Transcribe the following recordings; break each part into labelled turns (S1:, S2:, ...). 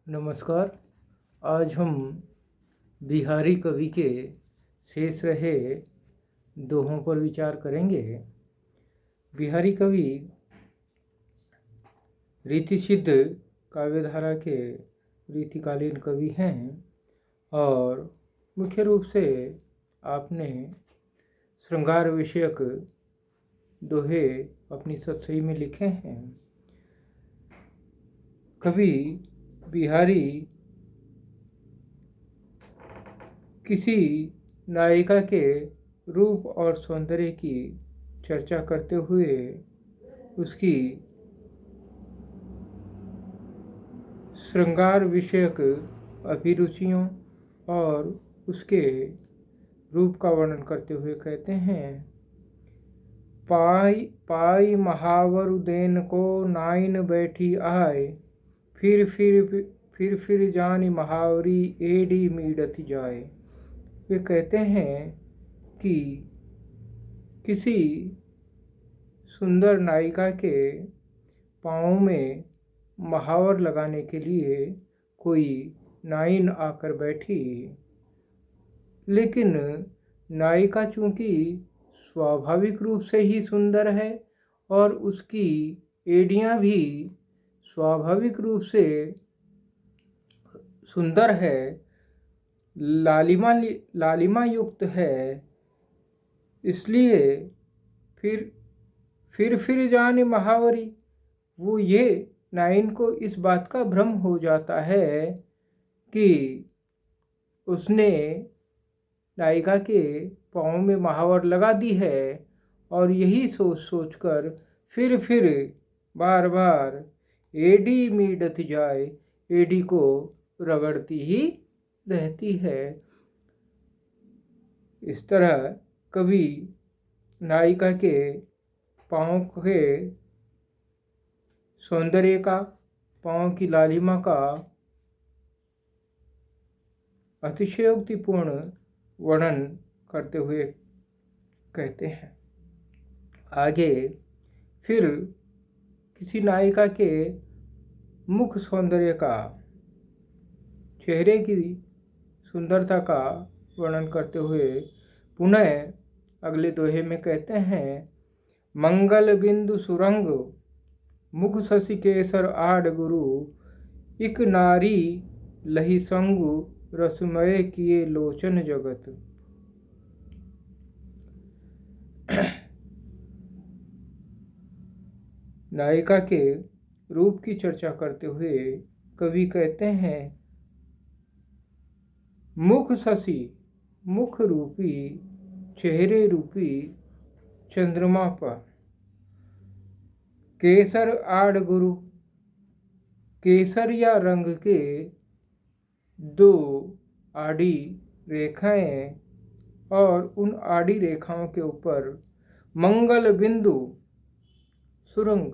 S1: नमस्कार। आज हम बिहारी कवि के शेष रहे दोहों पर विचार करेंगे। बिहारी कवि रीतिसिद्ध काव्यधारा के रीतिकालीन कवि हैं और मुख्य रूप से आपने श्रृंगार विषयक दोहे अपनी सतसई में लिखे हैं। कवि बिहारी किसी नायिका के रूप और सौंदर्य की चर्चा करते हुए उसकी श्रृंगार विषयक अभिरुचियों और उसके रूप का वर्णन करते हुए कहते हैं, पाई पाई महावर उदेन को नाइन बैठी आए, फिर जानी महावरी एडी मीडत जाए। वे कहते हैं कि किसी सुंदर नायिका के पाँव में महावर लगाने के लिए कोई नाइन आकर बैठी, लेकिन नायिका चूंकि स्वाभाविक रूप से ही सुंदर है और उसकी एड़ियाँ भी स्वाभाविक रूप से सुंदर है, लालिमा युक्त है, इसलिए फिर जाने महावरी, वो ये नाइन को इस बात का भ्रम हो जाता है कि उसने नायिका के पाँव में महावर लगा दी है और यही सोच कर फिर बार बार एडी मीडत जाए, एडी को रगड़ती ही रहती है। इस तरह कवि नायिका के पाँव के सौंदर्य का, पाँव की लालिमा का अतिशयोक्तिपूर्ण वर्णन करते हुए कहते हैं। आगे फिर किसी नायिका के मुख सौंदर्य का, चेहरे की सुंदरता का वर्णन करते हुए पुनः अगले दोहे में कहते हैं, मंगल बिंदु सुरंग मुख शशि केसर आड गुरु, इक नारी लही संगु रसमय किए लोचन जगत। नायिका के रूप की चर्चा करते हुए कवि कहते हैं, मुख शशि, मुख रूपी, चेहरे रूपी चंद्रमा पर, केसर आड़ गुरु, केसरिया रंग के दो आड़ी रेखाएं और उन आड़ी रेखाओं के ऊपर मंगल बिंदु सुरंग,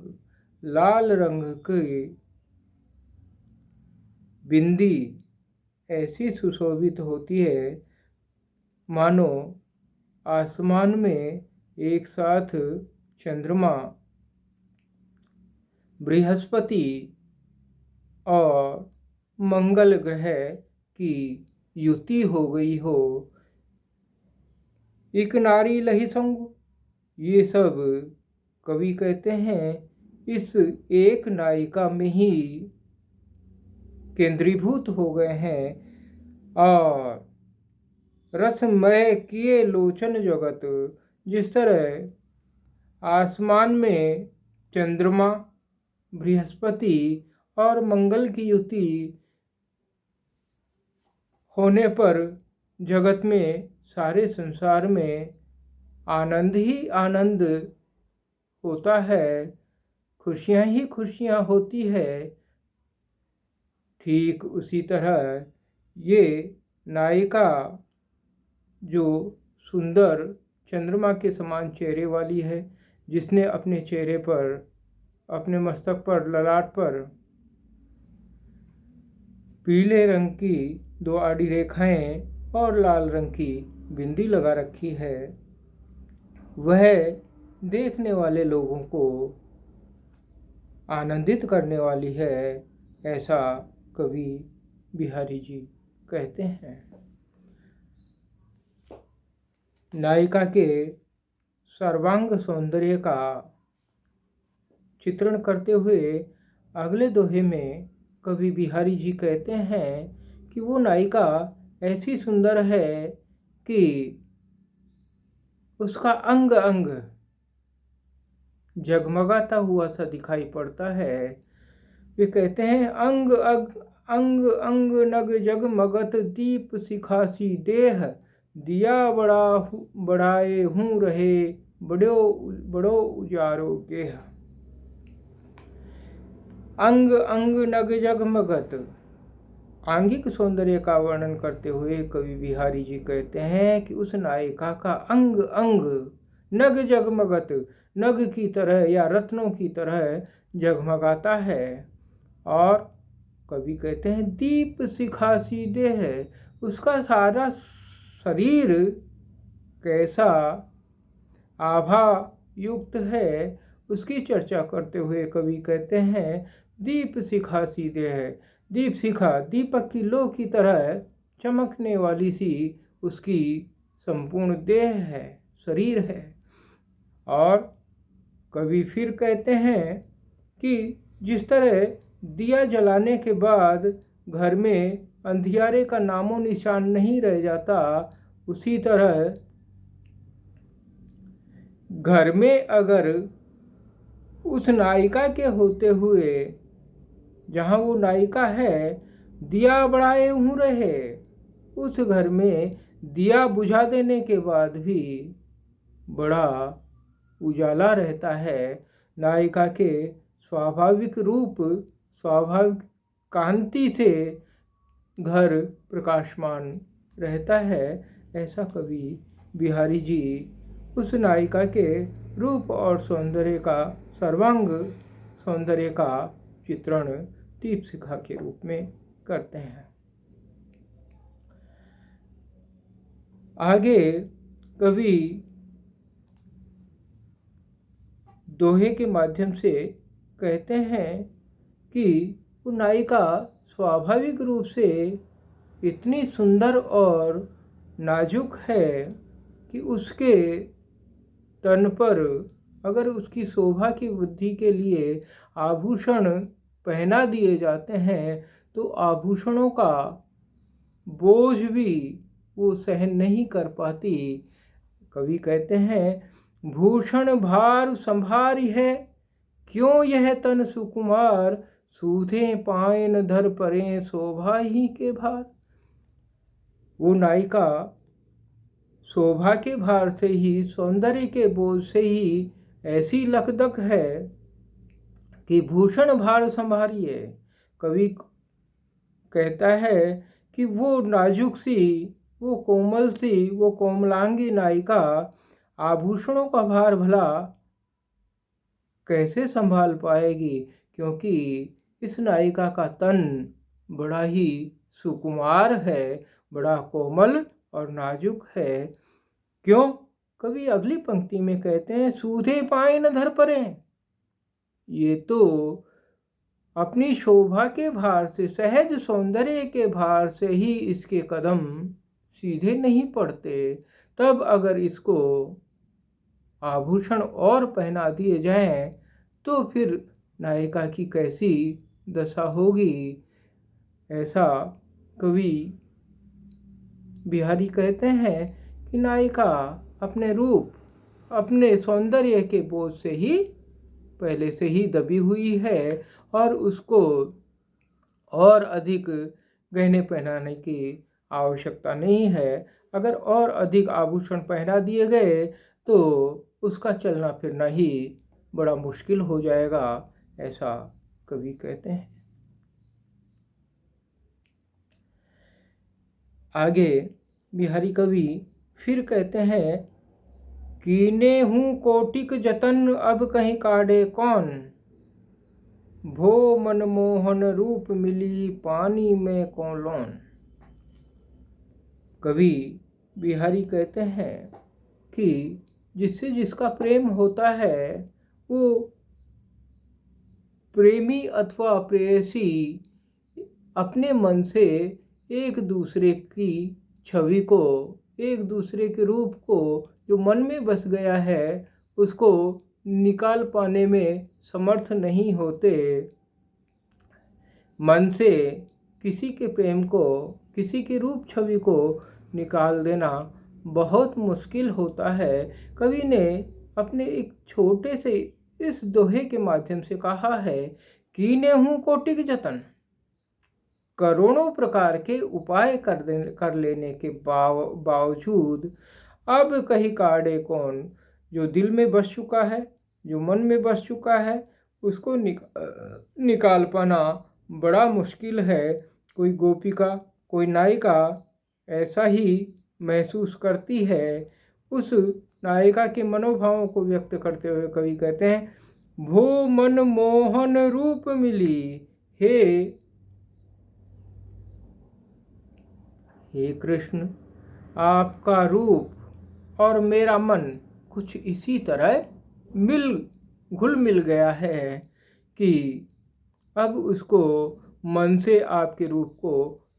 S1: लाल रंग की बिंदी ऐसी सुशोभित होती है मानो आसमान में एक साथ चंद्रमा, बृहस्पति और मंगल ग्रह की युति हो गई हो। एक नारी लही संग, ये सब कवि कहते हैं इस एक नायिका में ही केंद्रीभूत हो गए हैं। और रसमय किए लोचन जगत, जिस तरह आसमान में चंद्रमा, बृहस्पति और मंगल की युति होने पर जगत में, सारे संसार में आनंद ही आनंद होता है, खुशियाँ ही खुशियाँ होती है, ठीक उसी तरह ये नायिका जो सुंदर चंद्रमा के समान चेहरे वाली है, जिसने अपने चेहरे पर, अपने मस्तक पर, ललाट पर पीले रंग की दो आड़ी रेखाएं और लाल रंग की बिंदी लगा रखी है, वह देखने वाले लोगों को आनंदित करने वाली है, ऐसा कवि बिहारी जी कहते हैं। नायिका के सर्वांग सौंदर्य का चित्रण करते हुए अगले दोहे में कवि बिहारी जी कहते हैं कि वो नायिका ऐसी सुंदर है कि उसका अंग अंग जगमगाता हुआ सा दिखाई पड़ता है। वे कहते हैं अंग अंग अंग नग जगमगत दीप सिखासी देह, दिया बढ़ाए हूँ रहे बड़ो उजारो गेह। अंग अंग नग जगमगत, आंगिक सौंदर्य का वर्णन करते हुए कवि बिहारी जी कहते हैं कि उस नायिका का अंग अंग नग जगमगत, नग की तरह या रत्नों की तरह जगमगाता है। और कवि कहते हैं दीप शिखा सीधे है, उसका सारा शरीर कैसा आभा युक्त है, उसकी चर्चा करते हुए कवि कहते हैं दीप शिखा सीधे है। दीप शिखा दीपक की लो की तरह चमकने वाली सी उसकी संपूर्ण देह है, शरीर है। और कवि फिर कहते हैं कि जिस तरह दिया जलाने के बाद घर में अंधियारे का नामो निशान नहीं रह जाता, उसी तरह घर में अगर उस नायिका के होते हुए जहाँ वो नायिका है दिया बढ़ाए हूँ रहे, उस घर में दिया बुझा देने के बाद भी बड़ा उजाला रहता है। नायिका के स्वाभाविक रूप, स्वाभाविक कांति से घर प्रकाशमान रहता है। ऐसा कवि बिहारी जी उस नायिका के रूप और सौंदर्य का, सर्वांग सौंदर्य का चित्रण दीप शिखा के रूप में करते हैं। आगे कवि दोहे के माध्यम से कहते हैं कि वो नायिका स्वाभाविक रूप से इतनी सुंदर और नाजुक है कि उसके तन पर अगर उसकी शोभा की वृद्धि के लिए आभूषण पहना दिए जाते हैं तो आभूषणों का बोझ भी वो सहन नहीं कर पाती। कवि कहते हैं भूषण भार संभारी है, क्यों यह तन सुकुमार, सूधे पायन धर परे शोभा ही के भार। वो नायिका शोभा के भार से ही, सौंदर्य के बोझ से ही ऐसी लकदक है कि भूषण भार संभारिए। कवि कहता है कि वो नाजुक सी, वो कोमल सी, वो कोमलांगी नायिका आभूषणों का भार भला कैसे संभाल पाएगी, क्योंकि इस नायिका का तन बड़ा ही सुकुमार है, बड़ा कोमल और नाजुक है। क्यों? कवि अगली पंक्ति में कहते हैं सूधे पाए न धर परे। ये तो अपनी शोभा के भार से, सहज सौंदर्य के भार से ही इसके कदम सीधे नहीं पड़ते, तब अगर इसको आभूषण और पहना दिए जाएं तो फिर नायिका की कैसी दशा होगी। ऐसा कवि बिहारी कहते हैं कि नायिका अपने रूप, अपने सौंदर्य के बोझ से ही पहले से ही दबी हुई है और उसको और अधिक गहने पहनाने की आवश्यकता नहीं है। अगर और अधिक आभूषण पहना दिए गए तो उसका चलना फिरना ही बड़ा मुश्किल हो जाएगा, ऐसा कवि कहते हैं। आगे बिहारी कवि फिर कहते हैं कीने हूँ कोटिक जतन अब कहीं काढ़े कौन, भो मनमोहन रूप मिली पानी में कौन। कवि बिहारी कहते हैं कि जिससे जिसका प्रेम होता है वो प्रेमी अथवा प्रेयसी अपने मन से एक दूसरे की छवि को, एक दूसरे के रूप को जो मन में बस गया है उसको निकाल पाने में समर्थ नहीं होते। मन से किसी के प्रेम को, किसी की रूप छवि को निकाल देना बहुत मुश्किल होता है। कवि ने अपने एक छोटे से इस दोहे के माध्यम से कहा है, कीने हूँ कोटि जतन, करोड़ों प्रकार के उपाय कर लेने के बावजूद अब कहीं काढ़े कौन। जो दिल में बस चुका है, जो मन में बस चुका है, उसको निकाल पाना बड़ा मुश्किल है। कोई गोपिका, कोई नायिका ऐसा ही महसूस करती है। उस नायिका के मनोभावों को व्यक्त करते हुए कवि कहते हैं, भो मन मोहन रूप मिली, हे कृष्ण, आपका रूप और मेरा मन कुछ इसी तरह घुल मिल गया है कि अब उसको मन से आपके रूप को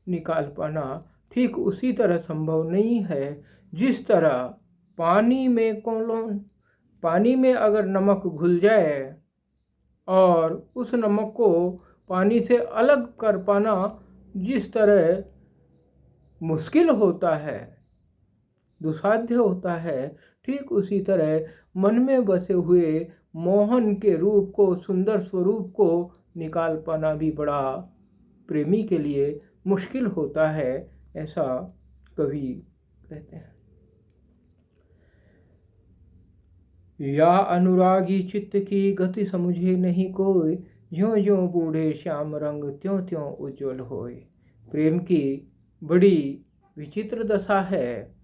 S1: निकाल पाना ठीक उसी तरह संभव नहीं है जिस तरह पानी में अगर नमक घुल जाए और उस नमक को पानी से अलग कर पाना जिस तरह मुश्किल होता है, दुसाध्य होता है, ठीक उसी तरह मन में बसे हुए मोहन के रूप को, सुंदर स्वरूप को निकाल पाना भी बड़ा प्रेमी के लिए मुश्किल होता है, ऐसा कवि कहते हैं। या अनुरागी चित्त की गति समझे नहीं कोई, ज्यों ज्यों बूढ़े श्याम रंग त्यों त्यों उज्ज्वल होए। प्रेम की बड़ी विचित्र दशा है।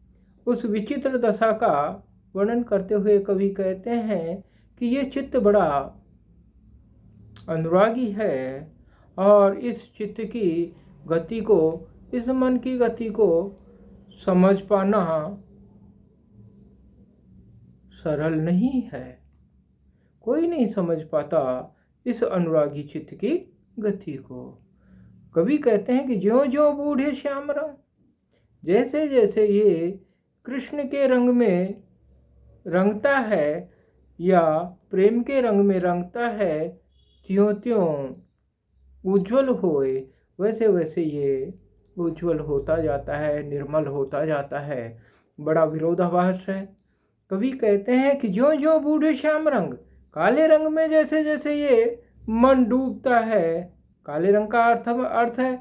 S1: उस विचित्र दशा का वर्णन करते हुए कवि कहते हैं कि ये चित्त बड़ा अनुरागी है और इस चित्त की गति को, इस मन की गति को समझ पाना सरल नहीं है। कोई नहीं समझ पाता इस अनुरागी चित्त की गति को। कवि कहते हैं कि ज्यों ज्यों बूढ़े श्याम रंग, जैसे जैसे ये कृष्ण के रंग में रंगता है या प्रेम के रंग में रंगता है, त्यों त्यों उज्ज्वल होए, वैसे वैसे ये उज्ज्वल होता जाता है, निर्मल होता जाता है। बड़ा विरोधाभास है। कवि कहते हैं कि ज्यों ज्यों बूढ़े श्याम रंग, काले रंग में जैसे जैसे ये मन डूबता है, काले रंग का अर्थ है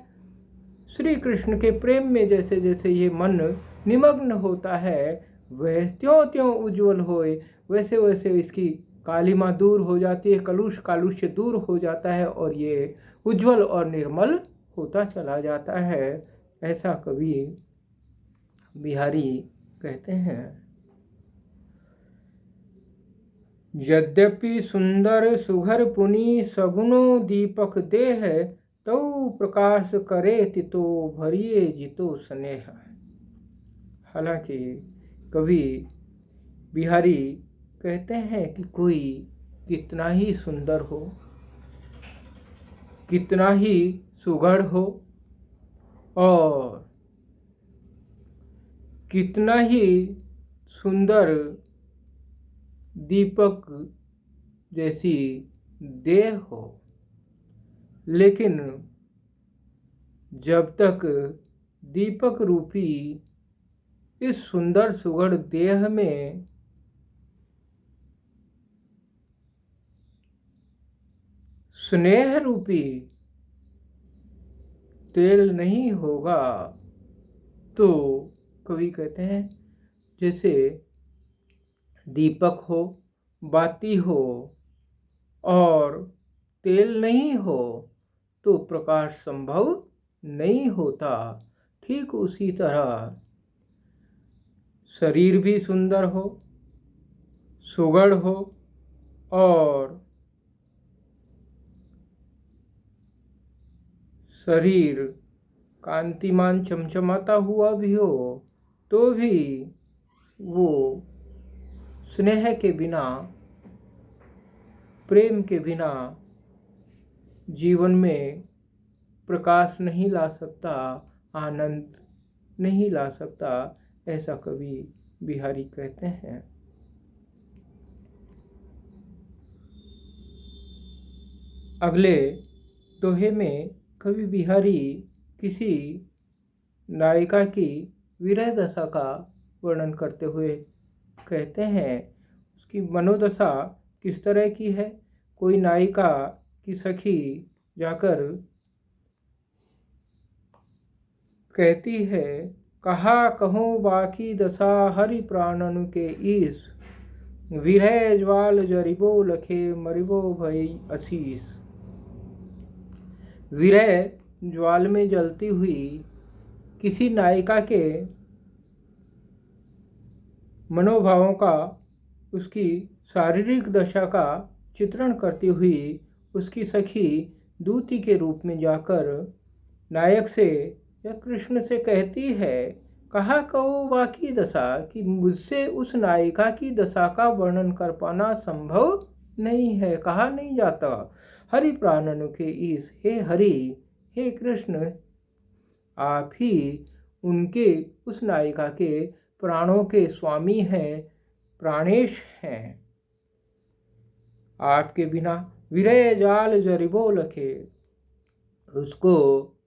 S1: श्री कृष्ण के प्रेम में जैसे जैसे ये मन निमग्न होता है, वह त्यों त्यों उज्ज्वल होए, वैसे वैसे इसकी कालिमा दूर हो जाती है, कालुष्य दूर हो जाता है और ये उज्ज्वल और निर्मल होता चला जाता है। ऐसा कवि बिहारी कहते हैं। यद्यपि सुंदर सुघर पुनि सगुनो दीपक देह, तौ प्रकाश करे तितो भरिए जितो स्नेह। हालांकि कवि बिहारी कहते हैं कि कोई कितना ही सुंदर हो, कितना ही सुघड़ हो और कितना ही सुंदर दीपक जैसी देह हो, लेकिन जब तक दीपक रूपी इस सुंदर सुघड़ देह में स्नेह रूपी तेल नहीं होगा, तो कवि कहते हैं जैसे दीपक हो, बाती हो और तेल नहीं हो तो प्रकाश संभव नहीं होता। ठीक उसी तरह शरीर भी सुंदर हो, सुघड़ हो और शरीर कांतिमान चमचमाता हुआ भी हो, तो भी वो स्नेह के बिना, प्रेम के बिना जीवन में प्रकाश नहीं ला सकता, आनंद नहीं ला सकता, ऐसा कवि बिहारी कहते हैं। अगले दोहे में कवि बिहारी किसी नायिका की विरह दशा का वर्णन करते हुए कहते हैं, उसकी मनोदशा किस तरह की है। कोई नायिका की सखी जाकर कहती है, कहा कहूँ बाकी दशा हरि प्राणनु के ईस, विरह ज्वाल जरिबो लखे मरिबो भई असीस। विरह ज्वाल में जलती हुई किसी नायिका के मनोभावों का, उसकी शारीरिक दशा का चित्रण करती हुई उसकी सखी दूती के रूप में जाकर नायक से या कृष्ण से कहती है, कहा कहो बाकी दशा, कि मुझसे उस नायिका की दशा का वर्णन कर पाना संभव नहीं है, कहा नहीं जाता। हरि प्राणनु के ईश, हे हरि, हे कृष्ण, आप ही उनके, उस नायिका के प्राणों के स्वामी हैं, प्राणेश हैं। आपके बिना विरह जाल जरिबो लखे, उसको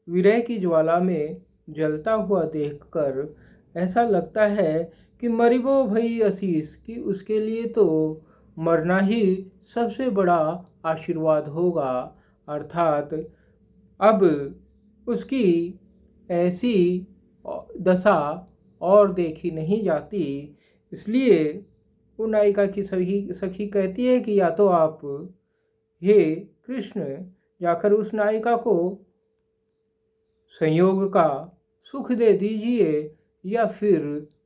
S1: विरह की ज्वाला में जलता हुआ देखकर ऐसा लगता है कि मरिबो भई असीस, कि उसके लिए तो मरना ही सबसे बड़ा आशीर्वाद होगा। अर्थात अब उसकी ऐसी दशा और देखी नहीं जाती। इसलिए वो नायिका की सखी कहती है कि या तो आप हे कृष्ण जाकर उस नायिका को संयोग का सुख दे दीजिए, या फिर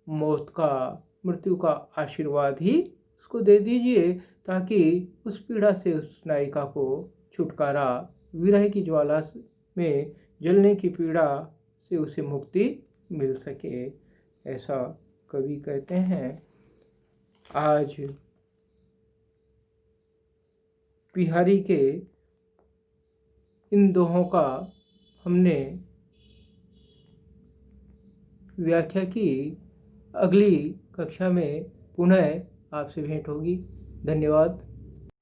S1: मृत्यु का आशीर्वाद ही उसको दे दीजिए, ताकि उस पीड़ा से उस नायिका को छुटकारा, विरह की ज्वाला में जलने की पीड़ा से उसे मुक्ति मिल सके, ऐसा कवि कहते हैं। आज बिहारी के इन दोहों का हमने व्याख्या की। अगली कक्षा में पुनः आपसे भेंट होगी। धन्यवाद।